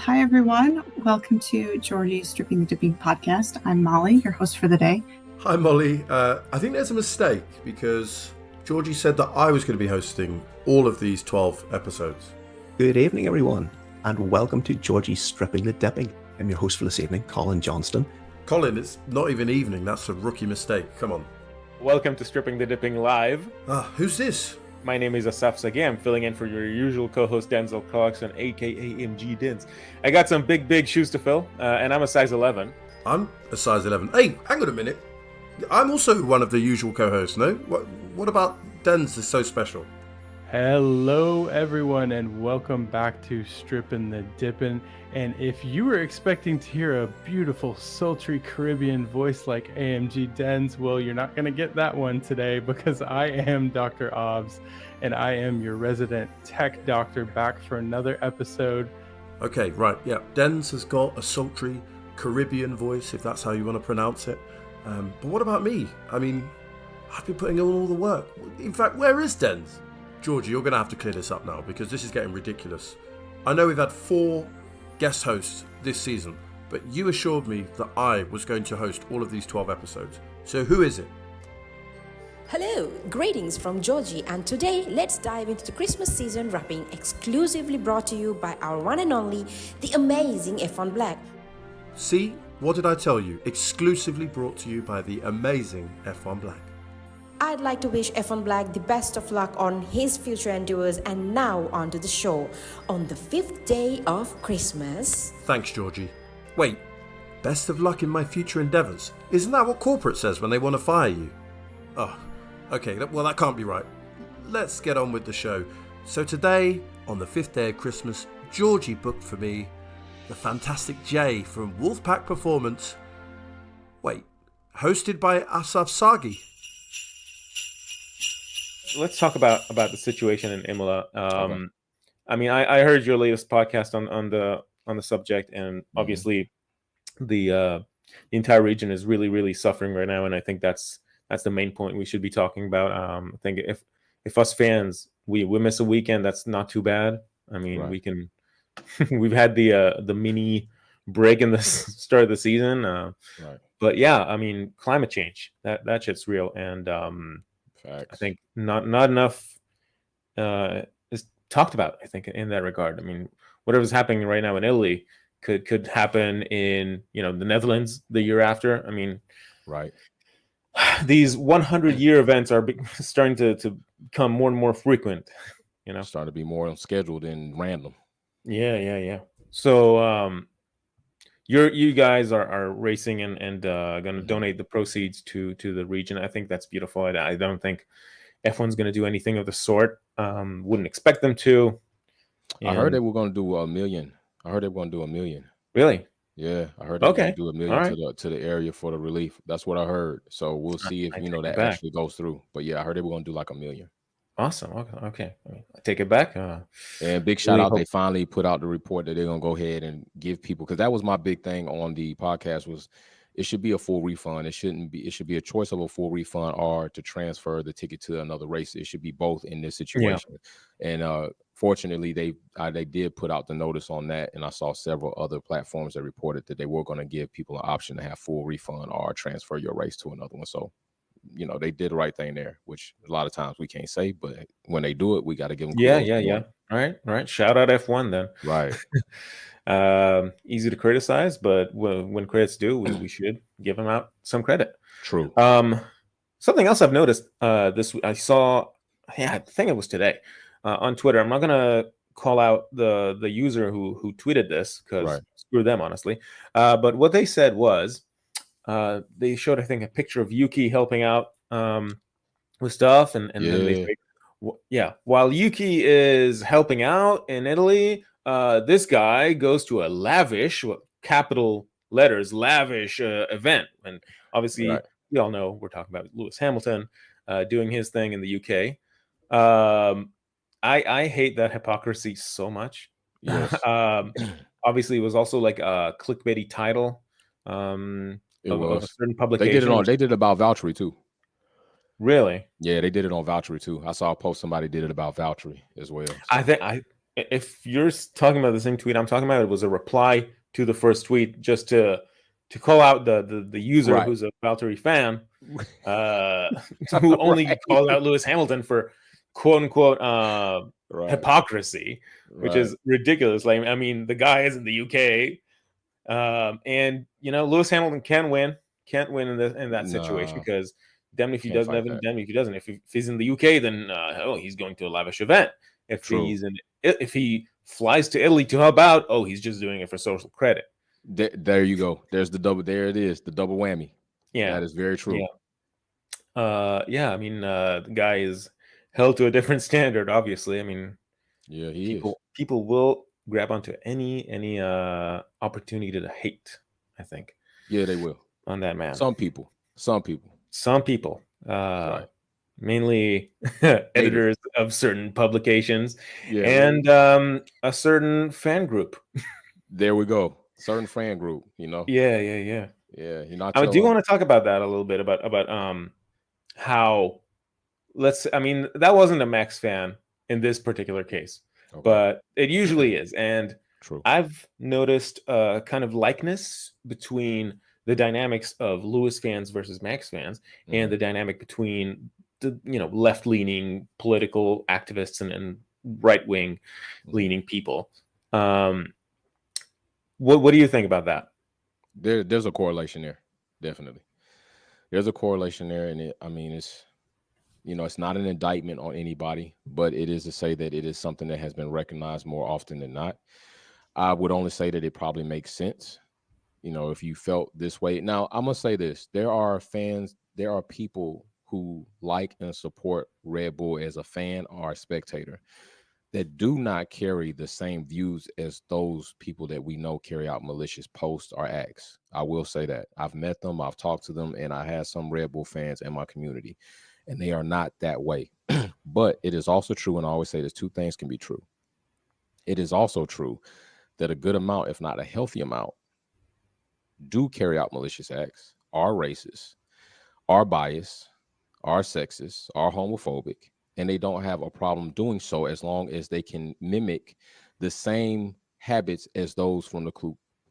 Hi, everyone. Welcome to Jorgy's Stripping the Dipping podcast. I'm Molly, your host for the day. Hi, Molly. I think there's a mistake because Jorgy said that I was going to be hosting all of these 12 episodes. Good evening, everyone, and welcome to Jorgy's Stripping the Dipping. I'm your host for this evening, Colin Johnston. Colin, it's not even evening. That's a rookie mistake. Come on. Welcome to Stripping the Dipping Live. Who's this? My name is Asaf Sagi. I'm filling in for your usual co-host Denzel Clarkson, aka MG Dins. I got some big shoes to fill, and I'm a size 11. I'm a size 11. Hey, hang on a minute. I'm also one of the usual co-hosts, no? What about Dens is so special? Hello, everyone, and welcome back to Stripping the Dippin'. And if you were expecting to hear a beautiful, sultry Caribbean voice like AMG Dens, well, you're not going to get that one today because I am Dr. Obbs, and I am your resident tech doctor back for another episode. Okay, right, yeah. Dens has got a sultry Caribbean voice, if that's how you want to pronounce it. But what about me? I mean, I've been putting in all the work. In fact, where is Dens? Jorgy, you're going to have to clear this up now because this is getting ridiculous. I know we've had 4 guest hosts this season, but you assured me that I was going to host all of these 12 episodes. So who is it? Hello, greetings from Jorgy, and today let's dive into the Christmas season wrapping exclusively brought to you by our one and only, the amazing F1 Blag. See, what did I tell you? Exclusively brought to you by the amazing F1 Blag. I'd like to wish F1 Blag the best of luck on his future endeavors, and now onto the show. On the 5th day of Christmas... Thanks, Jorgy. Wait, best of luck in my future endeavours? Isn't that what corporate says when they want to fire you? Oh, okay, well that can't be right. Let's get on with the show. So today, on the 5th day of Christmas, Jorgy booked for me the fantastic Jay from Wolfpack Performance. Wait, hosted by Asaf Sagi. Let's talk about the situation in Imola. Okay. I mean, I heard your latest podcast on the subject, and obviously the entire region is really suffering right now, and I think that's the main point we should be talking about. I think if us fans we miss a weekend, that's not too bad. I mean, right. We can we've had the mini break in the start of the season, right. But yeah, I mean, climate change that shit's real, and I think not enough is talked about, I think, in that regard. I mean, whatever's happening right now in Italy could happen in, the Netherlands the year after. I mean, right. These 100-year events are starting to become more and more frequent, Starting to be more scheduled and random. Yeah. So you guys are racing and going to donate the proceeds to the region. I think that's beautiful. I don't think F1's going to do anything of the sort. Wouldn't expect them to. I heard they were going to do $1 million. I heard they were going to do $1 million. Really? Yeah, I heard they were going to do $1 million right. to the area for the relief. That's what I heard. So we'll see if that actually goes through. But yeah, I heard they were going to do like $1 million. Awesome. Okay. I take it back. And big shout out. They finally put out the report that they're going to go ahead and give people, because that was my big thing on the podcast, was it should be a full refund. It should be a choice of a full refund or to transfer the ticket to another race. It should be both in this situation. Yeah. And fortunately, they did put out the notice on that. And I saw several other platforms that reported that they were going to give people an option to have full refund or transfer your race to another one. So, they did the right thing there, which a lot of times we can't say, but when they do it, we got to give them. Yeah. All right. Shout out F1 then. Right. Easy to criticize, but when credit's due, we should give them out some credit. True. Something else I've noticed I saw, I think it was today on Twitter. I'm not gonna call out the user who tweeted this because screw them, honestly. But what they said was, they showed, I think, a picture of Yuki helping out with stuff, and then they say, while Yuki is helping out in Italy, this guy goes to a lavish, capital letters, lavish event, and obviously we all know we're talking about Lewis Hamilton doing his thing in the UK. I hate that hypocrisy so much. Yes. Obviously, it was also like a clickbaity title. Of a certain publication. They did it about Valtteri too. Really? Yeah, they did it on Valtteri too. I saw a post somebody did it about Valtteri as well. So. I if you're talking about the same tweet I'm talking about, it was a reply to the first tweet just to call out the user Right. who's a Valtteri fan, who only called out Lewis Hamilton for quote unquote hypocrisy, which is ridiculous. Like, I mean, the guy is in the UK, and Lewis Hamilton can't win in that situation, because damn if he does, damn if he doesn't. If he's in the UK, then he's going to a lavish event. If he flies to Italy to help out, he's just doing it for social credit. There you go. There's the double. There it is. The double whammy. Yeah, that is very true. Yeah. I mean, the guy is held to a different standard. Obviously, I mean, yeah, people will grab onto any opportunity to hate. I think. Yeah, they will. On that man. Some people. Right. Mainly editors of certain publications, and a certain fan group. There we go. Certain fan group, Yeah. I do want to talk about that a little bit, about how that wasn't a Max fan in this particular case, but it usually is. And true. I've noticed a kind of likeness between the dynamics of Lewis fans versus Max fans, and the dynamic between the left-leaning political activists and right-wing leaning people. What do you think about that? There's a correlation there, definitely. There's a correlation there, and it's it's not an indictment on anybody, but it is to say that it is something that has been recognized more often than not. I would only say that it probably makes sense, if you felt this way. Now, I'm gonna say this: there are people who like and support Red Bull as a fan or a spectator that do not carry the same views as those people that we know carry out malicious posts or acts. I will say that. I've met them, I've talked to them, and I have some Red Bull fans in my community, and they are not that way. But it is also true, and I always say this, two things can be true. It is also true that a good amount, if not a healthy amount, do carry out malicious acts, are racist, are biased, are sexist, are homophobic, and they don't have a problem doing so as long as they can mimic the same habits as those from the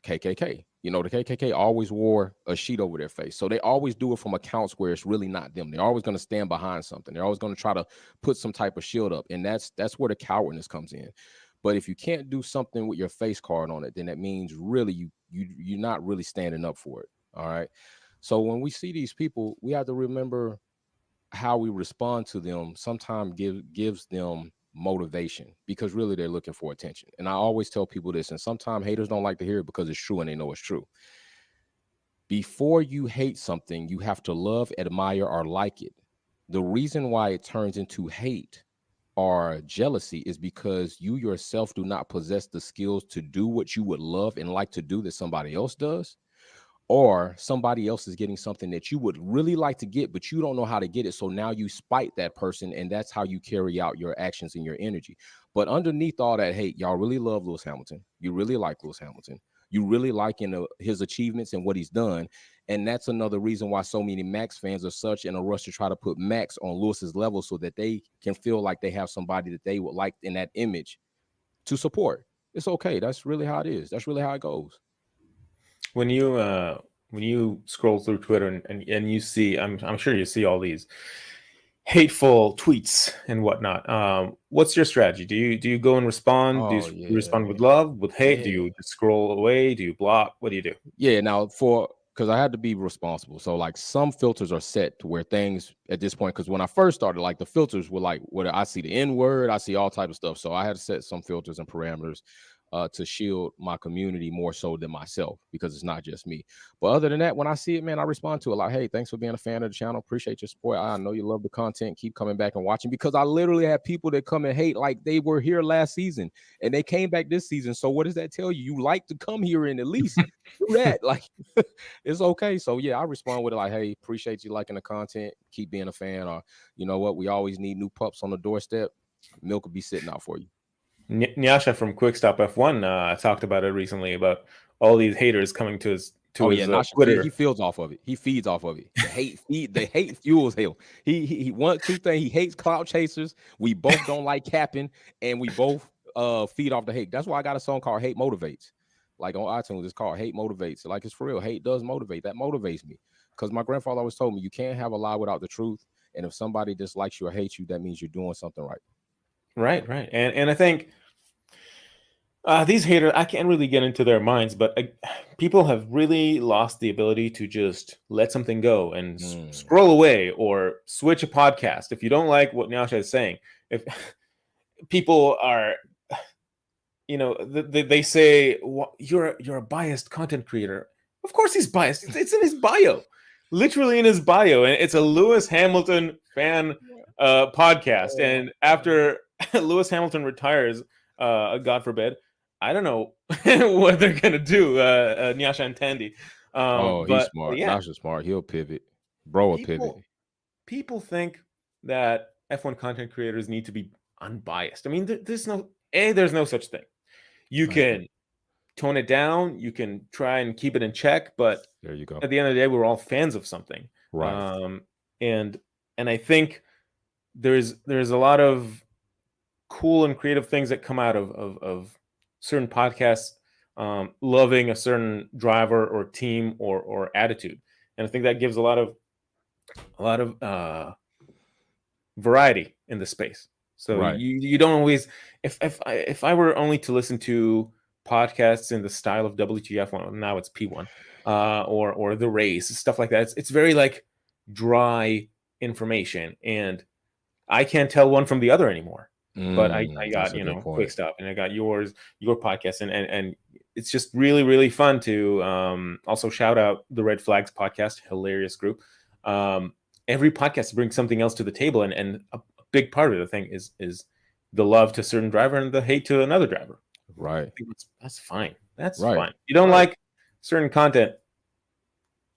KKK. The KKK always wore a sheet over their face. So they always do it from accounts where it's really not them. They're always going to stand behind something. They're always going to try to put some type of shield up. And that's where the cowardness comes in. But if you can't do something with your face card on it, then that means really you're not really standing up for it. All right. So when we see these people, we have to remember how we respond to them sometimes gives them motivation, because really they're looking for attention. And I always tell people this, and sometimes haters don't like to hear it because it's true and they know it's true. Before you hate something, you have to love, admire, or like it. The reason why it turns into hate or jealousy is because you yourself do not possess the skills to do what you would love and like to do that somebody else does. Or somebody else is getting something that you would really like to get, but you don't know how to get it. So now you spite that person, and that's how you carry out your actions and your energy. But underneath all that hate, y'all really love Lewis Hamilton. You really like Lewis Hamilton. You really like his achievements and what he's done. And that's another reason why so many Max fans are such in a rush to try to put Max on Lewis's level so that they can feel like they have somebody that they would like in that image to support. It's okay. That's really how it is. That's really how it goes. When you scroll through Twitter and you see, I'm sure you see all these hateful tweets and whatnot. What's your strategy? Do you go and respond? Do you respond with love, with hate? Yeah. Do you just scroll away? Do you block? What do you do? Yeah, now because I had to be responsible. So like some filters are set to where things at this point, because when I first started, like the filters were like, what I see the N-word, I see all type of stuff. So I had to set some filters and parameters to shield my community more so than myself, because it's not just me. But other than that, when I see it, man, I respond to it like, hey, thanks for being a fan of the channel. Appreciate your support. I know you love the content. Keep coming back and watching, because I literally have people that come and hate like they were here last season and they came back this season. So what does that tell you? You like to come here and at least do that. Like, it's okay. So yeah, I respond with it like, hey, appreciate you liking the content. Keep being a fan. Or you know what? We always need new pups on the doorstep. Milk will be sitting out for you. Nyasha from Quickstop F1 talked about it recently, about all these haters coming to his Twitter. He feeds off of it. He feeds off of it. The hate fuels him. He wants two things. He hates clout chasers. We both don't like capping, and we both feed off the hate. That's why I got a song called Hate Motivates. Like on iTunes, it's called Hate Motivates. Like, it's for real. Hate does motivate. That motivates me. Because my grandfather always told me, you can't have a lie without the truth. And if somebody dislikes you or hates you, that means you're doing something right. Right. And I think these haters, I can't really get into their minds, but people have really lost the ability to just let something go and scroll away or switch a podcast. If you don't like what Nyasha is saying, if people are, they say, well, you're a biased content creator. Of course he's biased. It's in his bio, literally in his bio. And it's a Lewis Hamilton fan podcast. And after Lewis Hamilton retires, God forbid, I don't know what they're going to do, Nyasha and Tandy. He's smart. Yeah. Nyasha's smart. He'll pivot. Bro, pivot. People think that F1 content creators need to be unbiased. I mean, there's no such thing. You can tone it down. You can try and keep it in check. But there you go. At the end of the day, we're all fans of something. Right. And I think there's a lot of cool and creative things that come out of certain podcasts loving a certain driver or team or attitude, and I think that gives a lot of variety in the space. So right. you don't always, if I were only to listen to podcasts in the style of WTF1, now it's P1 or the race, stuff like that, it's very like dry information, and I can't tell one from the other anymore. But I got, Quick Stop, and I got your podcast, and it's just really, really fun to also shout out the Red Flags podcast, hilarious group. Every podcast brings something else to the table, and a big part of the thing is the love to a certain driver and the hate to another driver. Right. I think that's fine. That's right. Fine. You don't like certain content,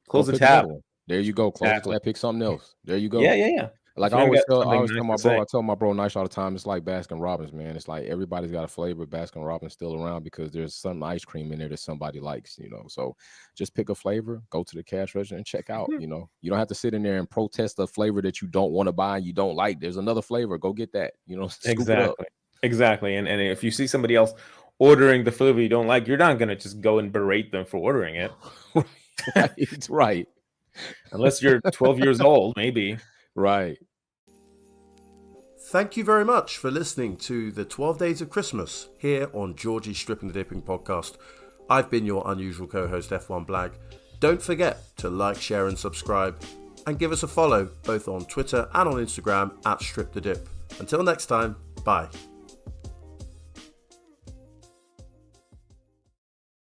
close the tab. There you go. Close the tab. Pick something else. There you go. Yeah. Like I always tell my bro Nice all the time, it's like Baskin Robbins, man. It's like everybody's got a flavor. Baskin Robbins still around because there's some ice cream in there that somebody likes, So just pick a flavor, go to the cash register and check out. You don't have to sit in there and protest a flavor that you don't want to buy and you don't like. There's another flavor. Go get that. Exactly. And if you see somebody else ordering the flavor you don't like, you're not gonna just go and berate them for ordering it. It's right. Unless you're 12 years old, maybe. Right. Thank you very much for listening to the 12 Days of Christmas here on Jorgy Stripping the Dipping podcast. I've been your unusual co-host F1 Blag. Don't forget to like, share and subscribe, and give us a follow both on Twitter and on Instagram @StripTheDip. Until next time, bye.